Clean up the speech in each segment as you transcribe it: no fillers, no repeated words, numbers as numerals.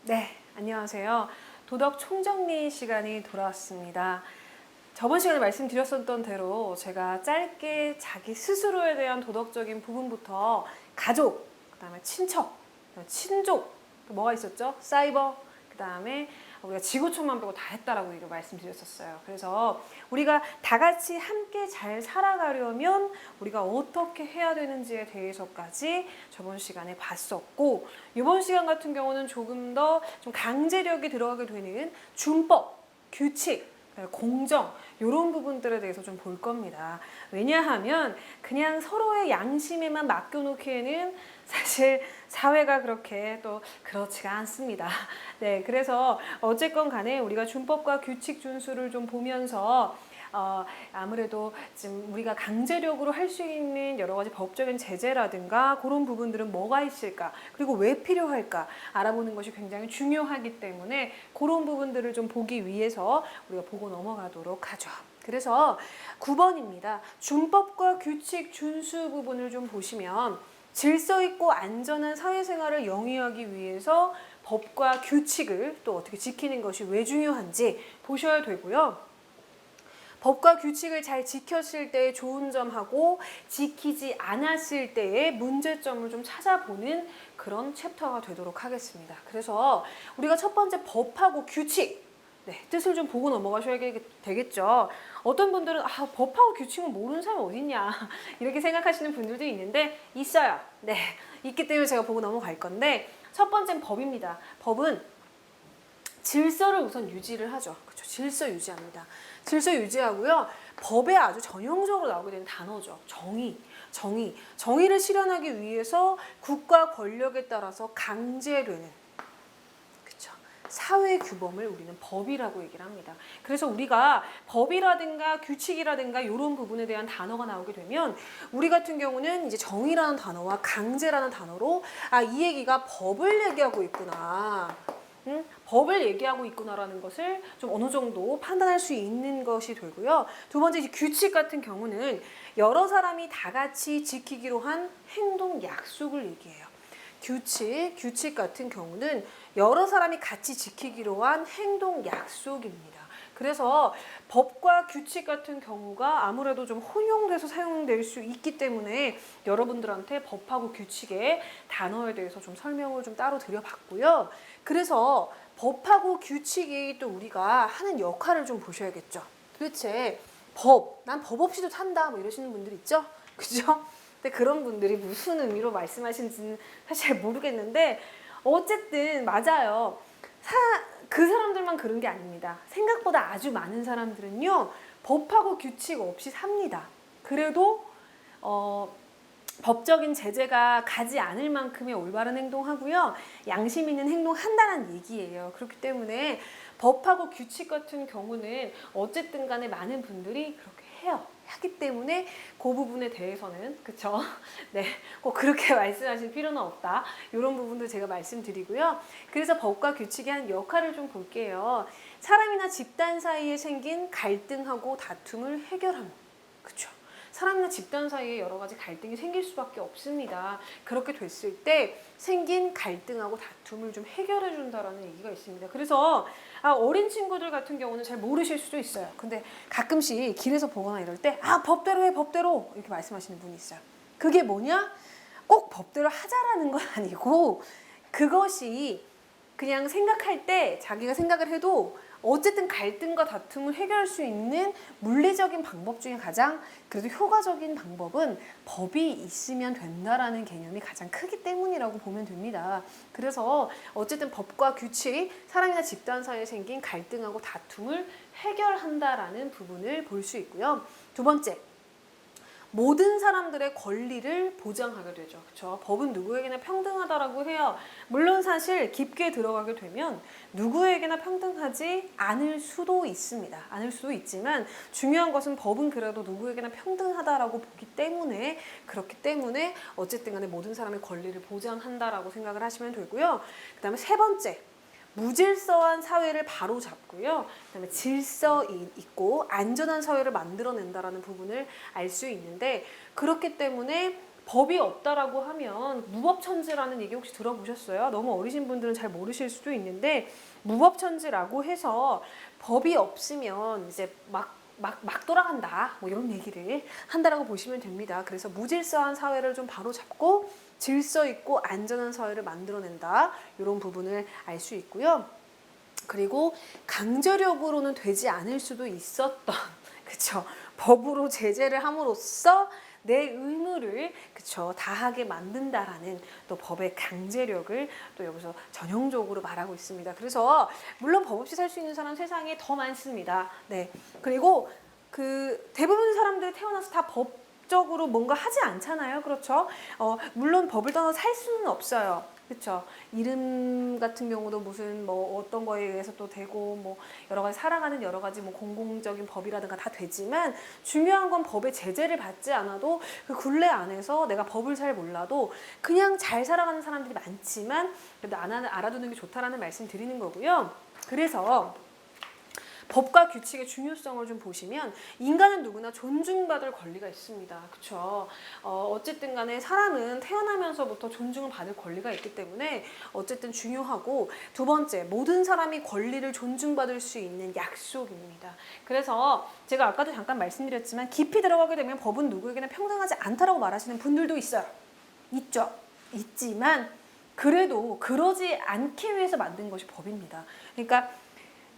네, 안녕하세요. 도덕 총정리 시간이 돌아왔습니다. 저번 시간에 말씀드렸었던 대로 제가 짧게 자기 스스로에 대한 도덕적인 부분부터 가족, 그다음에 친척, 친족, 또 뭐가 있었죠? 사이버, 그다음에 우리가 지구촌만 빼고 다 했다라고 이거 말씀드렸었어요. 그래서 우리가 다 같이 함께 잘 살아가려면 우리가 어떻게 해야 되는지에 대해서까지 저번 시간에 봤었고, 이번 시간 같은 경우는 조금 더 좀 강제력이 들어가게 되는 준법, 규칙, 공정 이런 부분들에 대해서 좀 볼 겁니다. 왜냐하면 그냥 서로의 양심에만 맡겨놓기에는 사실 사회가 그렇게 또 그렇지가 않습니다. 네, 그래서 어쨌건 간에 우리가 준법과 규칙 준수를 좀 보면서 아무래도 지금 우리가 강제력으로 할 수 있는 여러 가지 법적인 제재라든가 그런 부분들은 뭐가 있을까, 그리고 왜 필요할까 알아보는 것이 굉장히 중요하기 때문에 그런 부분들을 좀 보기 위해서 우리가 보고 넘어가도록 하죠. 그래서 9번입니다. 준법과 규칙 준수 부분을 좀 보시면 질서 있고 안전한 사회생활을 영위하기 위해서 법과 규칙을 또 어떻게 지키는 것이 왜 중요한지 보셔야 되고요. 법과 규칙을 잘 지켰을 때의 좋은 점하고 지키지 않았을 때의 문제점을 좀 찾아보는 그런 챕터가 되도록 하겠습니다. 그래서 우리가 첫 번째 법하고 규칙, 뜻을 좀 보고 넘어가셔야 되겠죠. 어떤 분들은 법하고 규칙은 모르는 사람이 어딨냐 이렇게 생각하시는 분들도 있는데 있어요. 네, 있기 때문에 제가 보고 넘어갈 건데, 첫 번째는 법입니다. 법은 질서를 우선 유지를 하죠. 그렇죠? 질서 유지합니다. 질서 유지하고요. 법에 아주 전형적으로 나오게 되는 단어죠. 정의를 실현하기 위해서 국가 권력에 따라서 강제되는, 그렇죠? 사회 규범을 우리는 법이라고 얘기를 합니다. 그래서 우리가 법이라든가 규칙이라든가 이런 부분에 대한 단어가 나오게 되면 우리 같은 경우는 이제 정의라는 단어와 강제라는 단어로 이 얘기가 법을 얘기하고 있구나. 법을 얘기하고 있구나라는 것을 좀 어느 정도 판단할 수 있는 것이 되고요. 두 번째, 이제 규칙 같은 경우는 여러 사람이 다 같이 지키기로 한 행동 약속을 얘기해요. 규칙 같은 경우는 여러 사람이 같이 지키기로 한 행동 약속입니다. 그래서 법과 규칙 같은 경우가 아무래도 좀 혼용돼서 사용될 수 있기 때문에 여러분들한테 법하고 규칙의 단어에 대해서 좀 설명을 좀 따로 드려봤고요. 그래서 법하고 규칙이 또 우리가 하는 역할을 좀 보셔야겠죠. 도대체 난 법 없이도 산다 뭐 이러시는 분들 있죠? 그죠? 근데 그런 분들이 무슨 의미로 말씀하시는지는 사실 잘 모르겠는데, 어쨌든 맞아요. 그 사람들만 그런 게 아닙니다. 생각보다 아주 많은 사람들은요, 법하고 규칙 없이 삽니다. 그래도 법적인 제재가 가지 않을 만큼의 올바른 행동하고요, 양심 있는 행동한다는 얘기예요. 그렇기 때문에 법하고 규칙 같은 경우는 어쨌든 간에 많은 분들이 그렇게 하기 때문에 그 부분에 대해서는, 그쵸? 네, 꼭 그렇게 말씀하실 필요는 없다. 이런 부분도 제가 말씀드리고요. 그래서 법과 규칙의 한 역할을 좀 볼게요. 사람이나 집단 사이에 생긴 갈등하고 다툼을 해결하는, 그쵸? 사람이나 집단 사이에 여러 가지 갈등이 생길 수밖에 없습니다. 그렇게 됐을 때 생긴 갈등하고 다툼을 좀 해결해 준다라는 얘기가 있습니다. 그래서 어린 친구들 같은 경우는 잘 모르실 수도 있어요. 근데 가끔씩 길에서 보거나 이럴 때 법대로 해, 법대로 이렇게 말씀하시는 분이 있어요. 그게 뭐냐? 꼭 법대로 하자라는 건 아니고, 그것이 그냥 생각할 때 자기가 생각을 해도 어쨌든 갈등과 다툼을 해결할 수 있는 물리적인 방법 중에 가장 그래도 효과적인 방법은 법이 있으면 된다라는 개념이 가장 크기 때문이라고 보면 됩니다. 그래서 어쨌든 법과 규칙, 사람이나 집단 사이에 생긴 갈등하고 다툼을 해결한다라는 부분을 볼 수 있고요. 두 번째, 모든 사람들의 권리를 보장하게 되죠. 그렇죠? 법은 누구에게나 평등하다라고 해요. 물론 사실 깊게 들어가게 되면 누구에게나 평등하지 않을 수도 있습니다. 않을 수도 있지만 중요한 것은 법은 그래도 누구에게나 평등하다라고 보기 때문에, 그렇기 때문에 어쨌든 간에 모든 사람의 권리를 보장한다라고 생각을 하시면 되고요. 그 다음에 세 번째, 무질서한 사회를 바로잡고요. 그다음에 질서 있고 안전한 사회를 만들어낸다라는 부분을 알 수 있는데, 그렇기 때문에 법이 없다라고 하면 무법천지라는 얘기 혹시 들어보셨어요? 너무 어리신 분들은 잘 모르실 수도 있는데 무법천지라고 해서 법이 없으면 이제 막 돌아간다 뭐 이런 얘기를 한다라고 보시면 됩니다. 그래서 무질서한 사회를 좀 바로잡고 질서 있고 안전한 사회를 만들어낸다 이런 부분을 알 수 있고요. 그리고 강제력으로는 되지 않을 수도 있었던 그쵸 법으로 제재를 함으로써 내 의무를 그쵸 다하게 만든다라는 또 법의 강제력을 또 여기서 전형적으로 말하고 있습니다. 그래서 물론 법 없이 살 수 있는 사람 세상에 더 많습니다. 네. 그리고 그 대부분 사람들 태어나서 다 법적으로 뭔가 하지 않잖아요. 그렇죠? 물론 법을 떠나서 살 수는 없어요. 그렇죠. 이름 같은 경우도 무슨 뭐 어떤 거에 의해서 또 되고 뭐 여러 가지 살아가는 여러 가지 뭐 공공적인 법이라든가 다 되지만 중요한 건 법의 제재를 받지 않아도 그 굴레 안에서 내가 법을 잘 몰라도 그냥 잘 살아가는 사람들이 많지만 그래도 알아두는 게 좋다라는 말씀 드리는 거고요. 그래서 법과 규칙의 중요성을 좀 보시면 인간은 누구나 존중받을 권리가 있습니다. 그렇죠? 어쨌든 간에 사람은 태어나면서부터 존중을 받을 권리가 있기 때문에 어쨌든 중요하고 두 번째 모든 사람이 권리를 존중받을 수 있는 약속입니다. 그래서 제가 아까도 잠깐 말씀드렸지만 깊이 들어가게 되면 법은 누구에게나 평등하지 않다라고 말하시는 분들도 있어요. 있죠. 있지만 그래도 그러지 않기 위해서 만든 것이 법입니다. 그러니까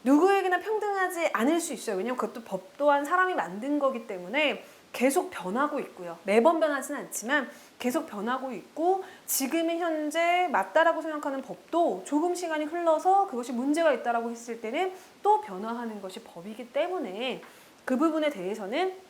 누구에게나 평등하지 않을 수 있어요. 왜냐하면 그것도 법 또한 사람이 만든 거기 때문에 계속 변하고 있고요. 매번 변하지는 않지만 계속 변하고 있고 지금의 현재 맞다라고 생각하는 법도 조금 시간이 흘러서 그것이 문제가 있다라고 했을 때는 또 변화하는 것이 법이기 때문에 그 부분에 대해서는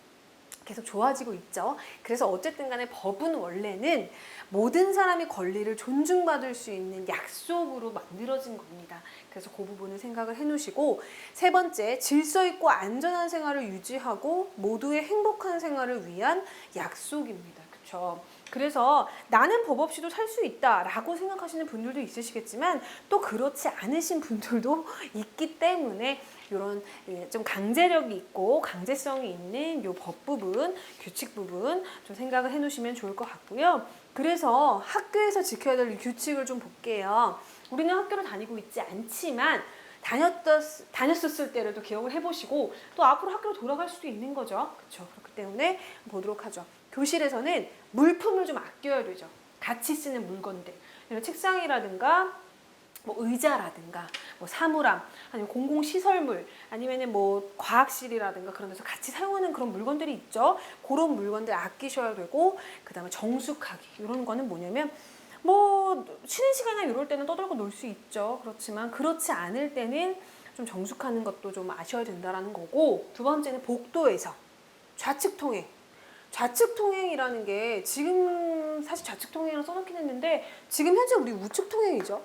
계속 좋아지고 있죠. 그래서 어쨌든 간에 법은 원래는 모든 사람이 권리를 존중받을 수 있는 약속으로 만들어진 겁니다. 그래서 그 부분을 생각을 해놓으시고 세 번째, 질서 있고 안전한 생활을 유지하고 모두의 행복한 생활을 위한 약속입니다. 그렇죠? 그래서 나는 법 없이도 살 수 있다라고 생각하시는 분들도 있으시겠지만 또 그렇지 않으신 분들도 있기 때문에 이런 좀 강제력이 있고 강제성이 있는 이 법 부분, 규칙 부분 좀 생각을 해놓으시면 좋을 것 같고요. 그래서 학교에서 지켜야 될 규칙을 좀 볼게요. 우리는 학교를 다니고 있지 않지만 다녔었을 때를 또 기억을 해보시고 또 앞으로 학교로 돌아갈 수도 있는 거죠. 그렇죠? 그렇기 때문에 보도록 하죠. 교실에서는 물품을 좀 아껴야 되죠. 같이 쓰는 물건들. 책상이라든가 뭐 의자라든가 뭐 사물함 아니면 공공시설물 아니면은 뭐 과학실이라든가 그런 데서 같이 사용하는 그런 물건들이 있죠. 그런 물건들 아끼셔야 되고 그다음에 정숙하기 이런 거는 뭐냐면 뭐 쉬는 시간이나 이럴 때는 떠들고 놀 수 있죠. 그렇지만 그렇지 않을 때는 좀 정숙하는 것도 좀 아셔야 된다라는 거고 두 번째는 복도에서 좌측 통행. 좌측 통행이라는 게 지금 사실 좌측 통행이라고 써놓긴 했는데 지금 현재 우리 우측 통행이죠.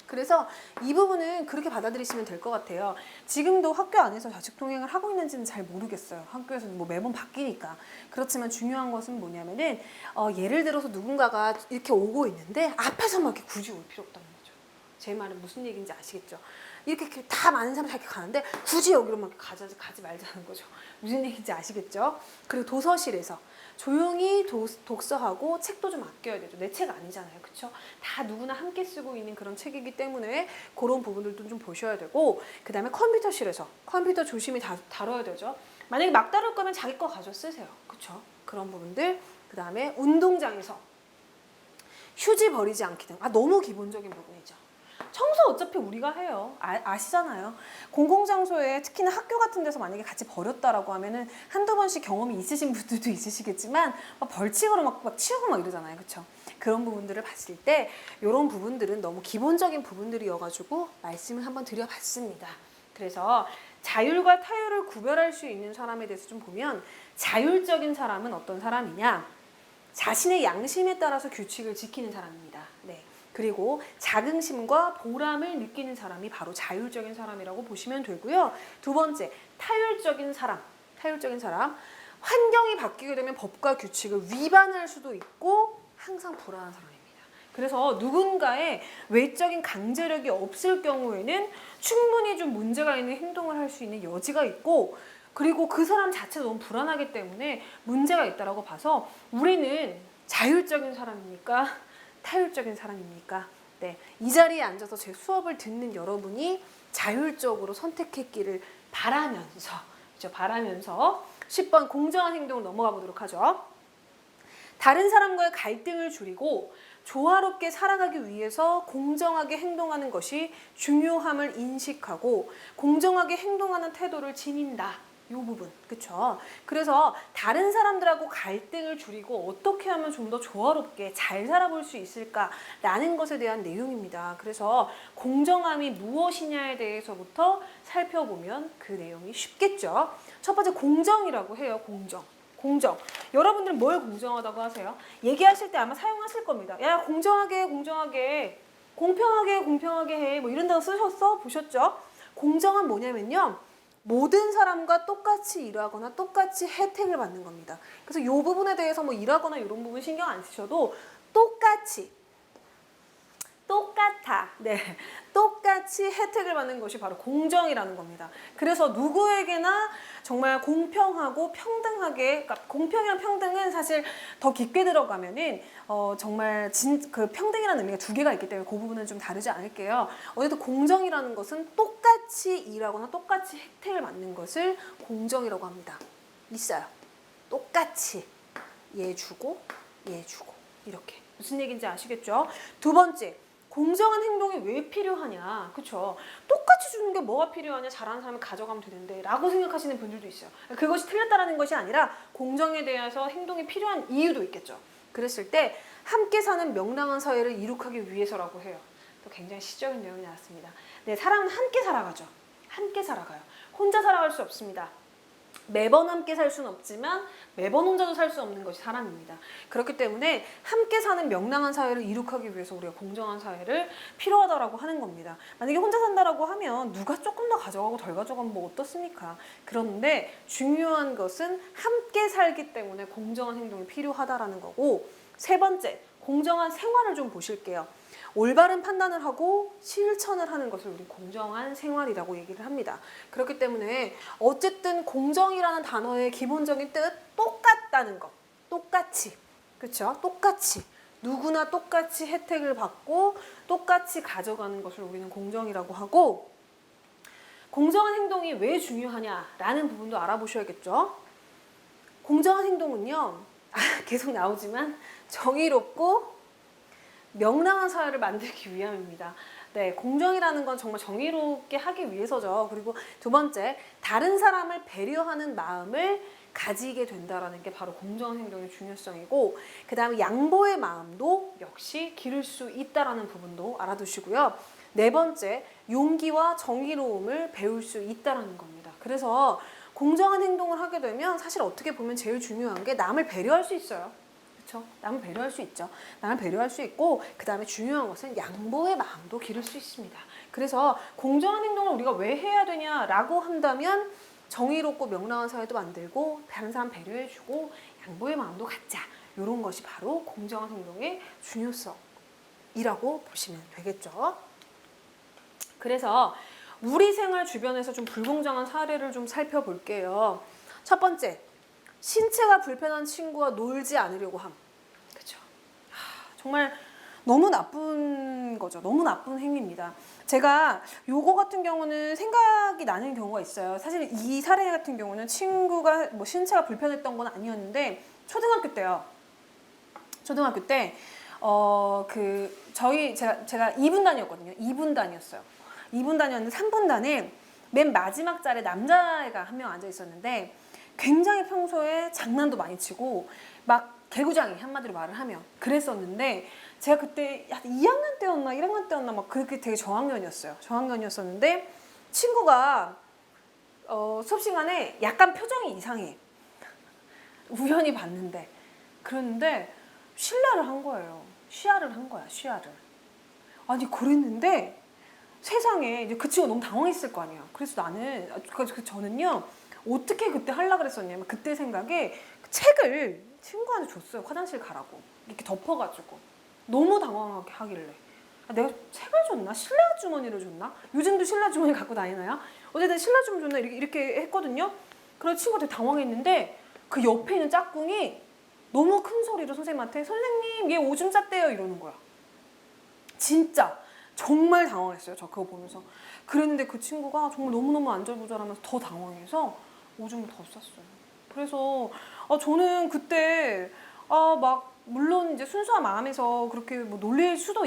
그래서 이 부분은 그렇게 받아들이시면 될 것 같아요. 지금도 학교 안에서 좌측 통행을 하고 있는지는 잘 모르겠어요. 학교에서는 뭐 매번 바뀌니까. 그렇지만 중요한 것은 뭐냐면은 예를 들어서 누군가가 이렇게 오고 있는데 앞에서 막 이렇게 굳이 올 필요 없다는 거죠. 제 말은 무슨 얘기인지 아시겠죠? 이렇게 다 많은 사람이 이렇게 가는데 굳이 여기로 막 가지 말자는 거죠. 무슨 얘기인지 아시겠죠? 그리고 도서실에서 조용히 독서하고 책도 좀 아껴야 되죠. 내 책 아니잖아요. 그렇죠? 다 누구나 함께 쓰고 있는 그런 책이기 때문에 그런 부분들도 좀 보셔야 되고 그다음에 컴퓨터실에서 컴퓨터 조심히 다뤄야 되죠. 만약에 막 다룰 거면 자기 거 가져 쓰세요. 그렇죠? 그런 부분들 그다음에 운동장에서 휴지 버리지 않기 등 너무 기본적인 부분이죠. 청소 어차피 우리가 해요. 아시잖아요. 공공장소에 특히나 학교 같은 데서 만약에 같이 버렸다라고 하면은 한두 번씩 경험이 있으신 분들도 있으시겠지만 막 벌칙으로 막 치우고 막 이러잖아요. 그렇죠? 그런 부분들을 봤을 때 이런 부분들은 너무 기본적인 부분들이어가지고 말씀을 한번 드려봤습니다. 그래서 자율과 타율을 구별할 수 있는 사람에 대해서 좀 보면 자율적인 사람은 어떤 사람이냐? 자신의 양심에 따라서 규칙을 지키는 사람입니다. 네. 그리고 자긍심과 보람을 느끼는 사람이 바로 자율적인 사람이라고 보시면 되고요. 두 번째, 타율적인 사람. 환경이 바뀌게 되면 법과 규칙을 위반할 수도 있고 항상 불안한 사람입니다. 그래서 누군가의 외적인 강제력이 없을 경우에는 충분히 좀 문제가 있는 행동을 할 수 있는 여지가 있고 그리고 그 사람 자체도 너무 불안하기 때문에 문제가 있다라고 봐서 우리는 자율적인 사람입니까? 타율적인 사람입니까? 네, 이 자리에 앉아서 제 수업을 듣는 여러분이 자율적으로 선택했기를 바라면서, 그렇죠? 바라면서 10번 공정한 행동을 넘어가 보도록 하죠. 다른 사람과의 갈등을 줄이고 조화롭게 살아가기 위해서 공정하게 행동하는 것이 중요함을 인식하고 공정하게 행동하는 태도를 지닌다. 이 부분, 그쵸? 그래서 다른 사람들하고 갈등을 줄이고 어떻게 하면 좀 더 조화롭게 잘 살아볼 수 있을까라는 것에 대한 내용입니다. 그래서 공정함이 무엇이냐에 대해서부터 살펴보면 그 내용이 쉽겠죠. 첫 번째 공정이라고 해요. 공정. 여러분들은 뭘 공정하다고 하세요? 얘기하실 때 아마 사용하실 겁니다. 야, 공정하게, 공평하게 해. 뭐 이런 단어 쓰셨어? 보셨죠? 공정은 뭐냐면요. 모든 사람과 똑같이 일하거나 똑같이 혜택을 받는 겁니다. 그래서 이 부분에 대해서 뭐 일하거나 이런 부분 신경 안 쓰셔도 똑같이 혜택을 받는 것이 바로 공정이라는 겁니다. 그래서 누구에게나 정말 공평하고 평등하게, 그러니까 공평이랑 평등은 사실 더 깊게 들어가면은 정말 그 평등이라는 의미가 두 개가 있기 때문에 그 부분은 좀 다르지 않을게요. 어쨌든 공정이라는 것은 똑같이 일하거나 똑같이 혜택을 받는 것을 공정이라고 합니다. 있어요. 똑같이 얘 주고 이렇게. 무슨 얘기인지 아시겠죠? 두 번째, 공정한 행동이 왜 필요하냐, 그쵸? 똑같이 주는 게 뭐가 필요하냐, 잘하는 사람은 가져가면 되는데 라고 생각하시는 분들도 있어요. 그것이 틀렸다라는 것이 아니라 공정에 대해서 행동이 필요한 이유도 있겠죠. 그랬을 때 함께 사는 명랑한 사회를 이룩하기 위해서라고 해요. 또 굉장히 시적인 내용이 나왔습니다. 네, 사람은 함께 살아가죠. 함께 살아가요. 혼자 살아갈 수 없습니다. 매번 함께 살 수는 없지만 매번 혼자도 살 수 없는 것이 사람입니다. 그렇기 때문에 함께 사는 명랑한 사회를 이룩하기 위해서 우리가 공정한 사회를 필요하다라고 하는 겁니다. 만약에 혼자 산다라고 하면 누가 조금 더 가져가고 덜 가져가면 뭐 어떻습니까? 그런데 중요한 것은 함께 살기 때문에 공정한 행동이 필요하다라는 거고, 세 번째, 공정한 생활을 좀 보실게요. 올바른 판단을 하고 실천을 하는 것을 우리 공정한 생활이라고 얘기를 합니다. 그렇기 때문에 어쨌든 공정이라는 단어의 기본적인 뜻, 똑같다는 것. 똑같이. 그렇죠? 똑같이. 누구나 똑같이 혜택을 받고 똑같이 가져가는 것을 우리는 공정이라고 하고, 공정한 행동이 왜 중요하냐라는 부분도 알아보셔야겠죠. 공정한 행동은요, 계속 나오지만 정의롭고 명랑한 사회를 만들기 위함입니다. 네, 공정이라는 건 정말 정의롭게 하기 위해서죠. 그리고 두 번째, 다른 사람을 배려하는 마음을 가지게 된다는 게 바로 공정한 행동의 중요성이고, 그 다음에 양보의 마음도 역시 기를 수 있다는 부분도 알아두시고요. 네 번째, 용기와 정의로움을 배울 수 있다는 겁니다. 그래서 공정한 행동을 하게 되면 사실 어떻게 보면 제일 중요한 게 남을 배려할 수 있어요. 그렇죠? 남을 배려할 수 있죠. 남을 배려할 수 있고, 그 다음에 중요한 것은 양보의 마음도 기를 수 있습니다. 그래서 공정한 행동을 우리가 왜 해야 되냐라고 한다면 정의롭고 명랑한 사회도 만들고 다른 사람 배려해주고 양보의 마음도 갖자. 이런 것이 바로 공정한 행동의 중요성이라고 보시면 되겠죠. 그래서 우리 생활 주변에서 좀 불공정한 사례를 좀 살펴볼게요. 첫 번째, 신체가 불편한 친구와 놀지 않으려고 함. 그렇죠? 정말 너무 나쁜 거죠. 너무 나쁜 행위입니다. 제가 요거 같은 경우는 생각이 나는 경우가 있어요. 사실 이 사례 같은 경우는 친구가 뭐 신체가 불편했던 건 아니었는데, 초등학교 때요. 초등학교 때 제가 2분단이었거든요. 2분단이었어요. 2분단이었는데 3분단에 맨 마지막 자리에 남자애가 한 명 앉아 있었는데, 굉장히 평소에 장난도 많이 치고 막 개구장이, 한마디로 말을 하면 그랬었는데, 제가 그때 2학년 때였나 1학년 때였나 막 그렇게 되게 저학년이었는데 친구가 수업 시간에 약간 표정이 이상해. 우연히 봤는데, 그런데 시야를 한 거예요. 시야를. 아니, 그랬는데 세상에 이제 그 친구가 너무 당황했을 거 아니에요. 그래서 저는요, 어떻게 그때 하려고 그랬었냐면, 그때 생각에 책을 친구한테 줬어요. 화장실 가라고. 이렇게 덮어가지고. 너무 당황하게 하길래. 내가 책을 줬나? 신라 주머니를 줬나? 요즘도 신라 주머니 갖고 다니나요? 어쨌든 신라 주머니 줬나? 이렇게 했거든요. 그래서 친구가 되게 당황했는데 그 옆에 있는 짝꿍이 너무 큰 소리로 선생님한테 선생님 얘 오줌 쌌대요 이러는 거야. 진짜 정말 당황했어요. 저 그거 보면서. 그랬는데 그 친구가 정말 너무너무 안절부절하면서 더 당황해서 오줌을 더 쌌어요. 그래서 저는 그때 막 물론 이제 순수한 마음에서 그렇게 뭐 놀릴 수도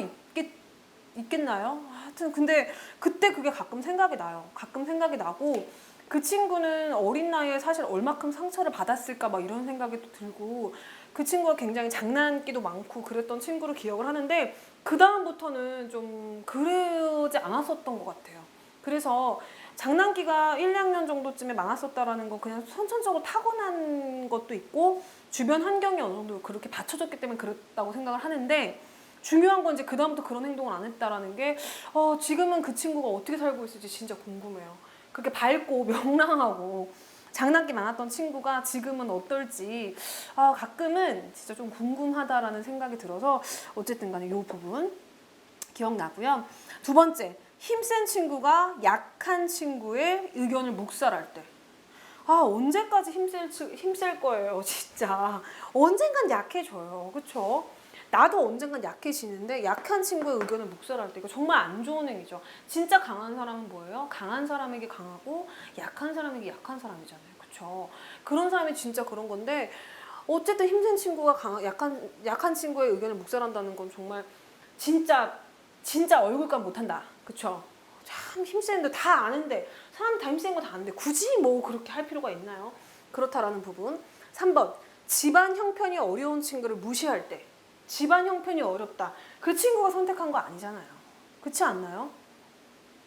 있겠나요? 하여튼 근데 그때 그게 가끔 생각이 나요. 가끔 생각이 나고 그 친구는 어린 나이에 사실 얼마큼 상처를 받았을까 막 이런 생각이 또 들고 그 친구가 굉장히 장난기도 많고 그랬던 친구로 기억을 하는데 그 다음부터는 좀 그러지 않았었던 것 같아요. 그래서 장난기가 1, 2학년 정도쯤에 많았었다라는 건 그냥 선천적으로 타고난 것도 있고 주변 환경이 어느 정도 그렇게 받쳐줬기 때문에 그랬다고 생각을 하는데 중요한 건 이제 그다음부터 그런 행동을 안 했다라는 게 지금은 그 친구가 어떻게 살고 있을지 진짜 궁금해요. 그렇게 밝고 명랑하고 장난기 많았던 친구가 지금은 어떨지 가끔은 진짜 좀 궁금하다라는 생각이 들어서 어쨌든 간에 이 부분 기억나고요. 두 번째, 힘센 친구가 약한 친구의 의견을 묵살할 때. 언제까지 힘셀 거예요, 진짜. 언젠간 약해져요. 그쵸? 나도 언젠간 약해지는데 약한 친구의 의견을 묵살할 때 이거 정말 안 좋은 행위죠. 진짜 강한 사람은 뭐예요? 강한 사람에게 강하고 약한 사람에게 약한 사람이잖아요. 그쵸? 그런 사람이 진짜 그런 건데 어쨌든 힘센 친구가 약한 친구의 의견을 묵살한다는 건 정말 진짜 얼굴값 못한다. 그쵸? 참 힘센데 다 아는데 사람 다 힘센 거 다 아는데 굳이 뭐 그렇게 할 필요가 있나요? 그렇다라는 부분. 3번 집안 형편이 어려운 친구를 무시할 때. 집안 형편이 어렵다. 그 친구가 선택한 거 아니잖아요. 그렇지 않나요?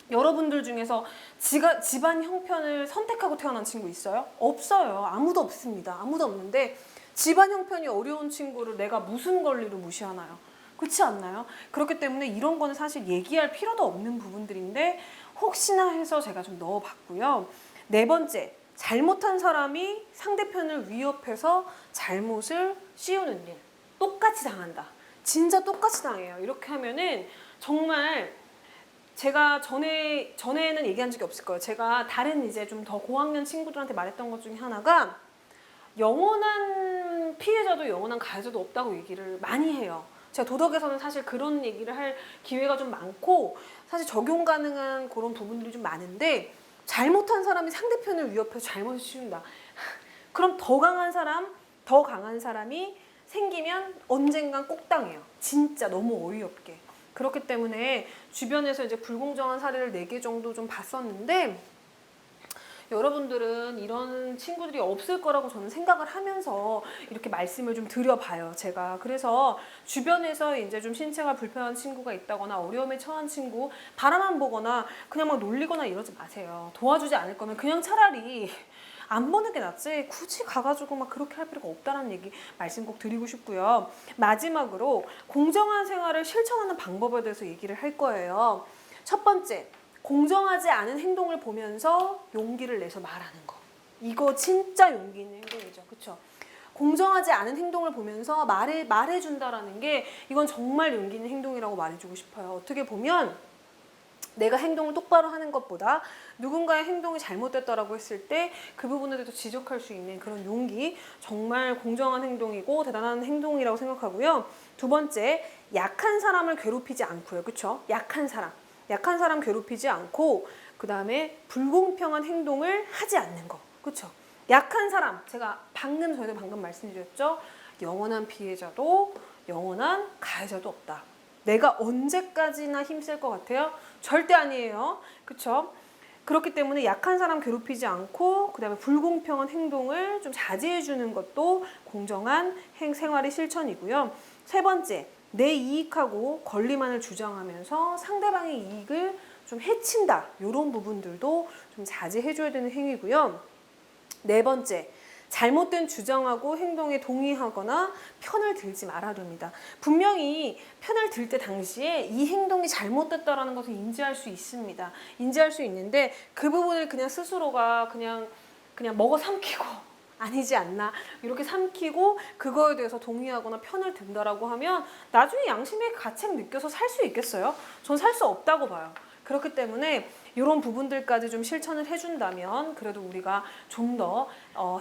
여러분들 중에서 집안 형편을 선택하고 태어난 친구 있어요? 없어요. 아무도 없습니다. 아무도 없는데 집안 형편이 어려운 친구를 내가 무슨 권리로 무시하나요? 그렇지 않나요? 그렇기 때문에 이런 거는 사실 얘기할 필요도 없는 부분들인데 혹시나 해서 제가 좀 넣어봤고요. 네 번째, 잘못한 사람이 상대편을 위협해서 잘못을 씌우는 일. 똑같이 당한다. 진짜 똑같이 당해요. 이렇게 하면은 정말 제가 전에는 얘기한 적이 없을 거예요. 제가 다른 이제 좀 더 고학년 친구들한테 말했던 것 중에 하나가 영원한 피해자도 영원한 가해자도 없다고 얘기를 많이 해요. 제가 도덕에서는 사실 그런 얘기를 할 기회가 좀 많고 사실 적용 가능한 그런 부분들이 좀 많은데 잘못한 사람이 상대편을 위협해서 잘못을 씌운다. 그럼 더 강한 사람이 생기면 언젠간 꼭 당해요. 진짜 너무 어이없게. 그렇기 때문에 주변에서 이제 불공정한 사례를 4개 정도 좀 봤었는데 여러분들은 이런 친구들이 없을 거라고 저는 생각을 하면서 이렇게 말씀을 좀 드려봐요. 제가 그래서 주변에서 이제 좀 신체가 불편한 친구가 있다거나 어려움에 처한 친구 바라만 보거나 그냥 막 놀리거나 이러지 마세요. 도와주지 않을 거면 그냥 차라리 안 보는 게 낫지 굳이 가가지고 막 그렇게 할 필요가 없다는 얘기 말씀 꼭 드리고 싶고요. 마지막으로 공정한 생활을 실천하는 방법에 대해서 얘기를 할 거예요. 첫 번째, 공정하지 않은 행동을 보면서 용기를 내서 말하는 거. 이거 진짜 용기 있는 행동이죠. 그렇죠? 공정하지 않은 행동을 보면서 말해준다라는 게 이건 정말 용기 있는 행동이라고 말해주고 싶어요. 어떻게 보면 내가 행동을 똑바로 하는 것보다 누군가의 행동이 잘못됐다라고 했을 때 그 부분에 대해서 지적할 수 있는 그런 용기 정말 공정한 행동이고 대단한 행동이라고 생각하고요. 두 번째, 약한 사람을 괴롭히지 않고요. 그렇죠? 약한 사람 괴롭히지 않고 그 다음에 불공평한 행동을 하지 않는 거. 그렇죠? 약한 사람, 제가 방금 말씀드렸죠? 영원한 피해자도 영원한 가해자도 없다. 내가 언제까지나 힘쓸 것 같아요? 절대 아니에요. 그렇죠? 그렇기 때문에 약한 사람 괴롭히지 않고 그 다음에 불공평한 행동을 좀 자제해 주는 것도 공정한 생활의 실천이고요. 세 번째, 내 이익하고 권리만을 주장하면서 상대방의 이익을 좀 해친다. 이런 부분들도 좀 자제해 줘야 되는 행위고요. 네 번째, 잘못된 주장하고 행동에 동의하거나 편을 들지 말아야 됩니다. 분명히 편을 들 때 당시에 이 행동이 잘못됐다라는 것을 인지할 수 있습니다. 인지할 수 있는데 그 부분을 그냥 스스로가 그냥 먹어 삼키고 아니지 않나 이렇게 삼키고 그거에 대해서 동의하거나 편을 든다라고 하면 나중에 양심의 가책 느껴서 살 수 있겠어요? 전 살 수 없다고 봐요. 그렇기 때문에 이런 부분들까지 좀 실천을 해준다면 그래도 우리가 좀 더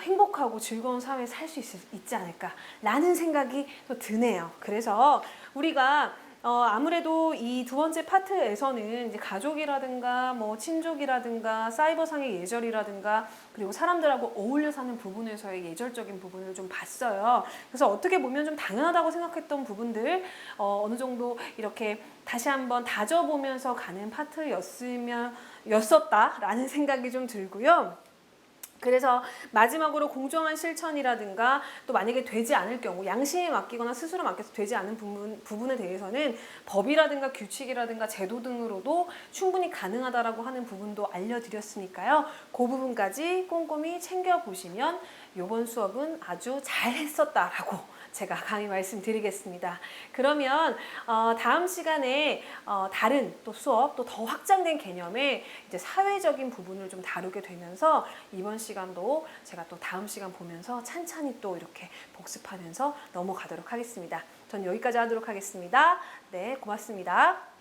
행복하고 즐거운 사회에 살 수 있지 않을까라는 생각이 또 드네요. 그래서 우리가 아무래도 이 두 번째 파트에서는 이제 가족이라든가 뭐 친족이라든가 사이버상의 예절이라든가 그리고 사람들하고 어울려 사는 부분에서의 예절적인 부분을 좀 봤어요. 그래서 어떻게 보면 좀 당연하다고 생각했던 부분들 어느 정도 이렇게 다시 한번 다져보면서 가는 였었다라는 생각이 좀 들고요. 그래서 마지막으로 공정한 실천이라든가 또 만약에 되지 않을 경우 양심에 맡기거나 스스로 맡겨서 되지 않은 부분에 대해서는 법이라든가 규칙이라든가 제도 등으로도 충분히 가능하다라고 하는 부분도 알려드렸으니까요. 그 부분까지 꼼꼼히 챙겨보시면 이번 수업은 아주 잘했었다라고 제가 감히 말씀드리겠습니다. 그러면 다음 시간에 다른 또 수업 또 더 확장된 개념의 이제 사회적인 부분을 좀 다루게 되면서 이번 시간도 제가 또 다음 시간 보면서 찬찬히 또 이렇게 복습하면서 넘어가도록 하겠습니다. 전 여기까지 하도록 하겠습니다. 네, 고맙습니다.